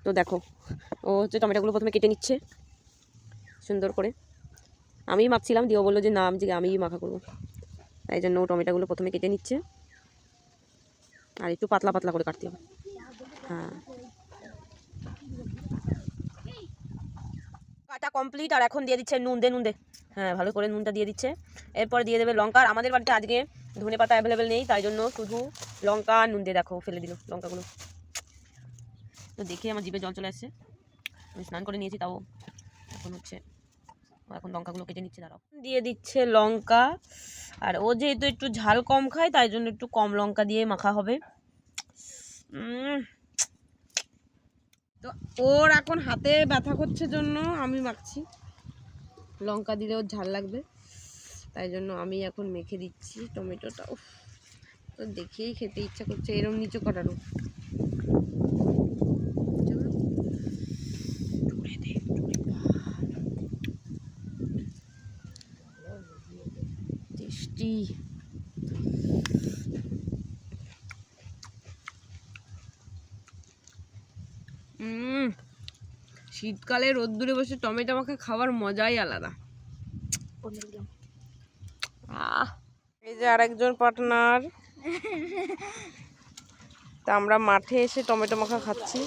তো দেখো ও হচ্ছে টমেটোগুলো প্রথমে কেটে নিচ্ছে সুন্দর করে। আমি মাখছিলাম, দিও বললো যে না আমি মাখা করবো, তাই জন্য ও টমেটোগুলো প্রথমে কেটে নিচ্ছে। আর একটু পাতলা পাতলা করে কাটতে হবে। হ্যাঁ, কাটা কমপ্লিট। আর এখন দিয়ে দিচ্ছে নুন দে। হ্যাঁ, ভালো করে নুনটা দিয়ে দিচ্ছে। এরপর দিয়ে দেবে লঙ্কা। আর আমাদের বাড়িতে আজকে ধনে পাতা অ্যাভেলেবেল নেই, তাই জন্য শুধু লঙ্কা নুন দিয়ে দেখো ফেলে দিল লঙ্কাগুলো। তো দেখে আমার জিভে জল চলে আসছে। আমি স্নান করে নিয়েছি, তাও এখন লঙ্কাগুলো কেটে নিচ্ছে। দাঁড়াও, দিয়ে দিচ্ছে লঙ্কা। আর ও যেহেতু একটু ঝাল কম খায়, তাই জন্য একটু কম লঙ্কা দিয়ে মাখা হবে। তো ওর এখন হাতে ব্যথা করছে জন্য আমি মাখছি। লঙ্কা দিলে ওর ঝাল লাগবে, তাই জন্য আমি এখন মেখে দিচ্ছি টমেটোটা। তো দেখেই খেতে ইচ্ছা করছে, এরম নিচে কটারও। টেস্টি। শীতকালে রোদ্দুরে বসে টমেটো মাখা খাওয়ার মজাই আলাদা। এই যে আরেকজন পার্টনার। তা আমরা মাঠে এসে টমেটো মাখা খাচ্ছি।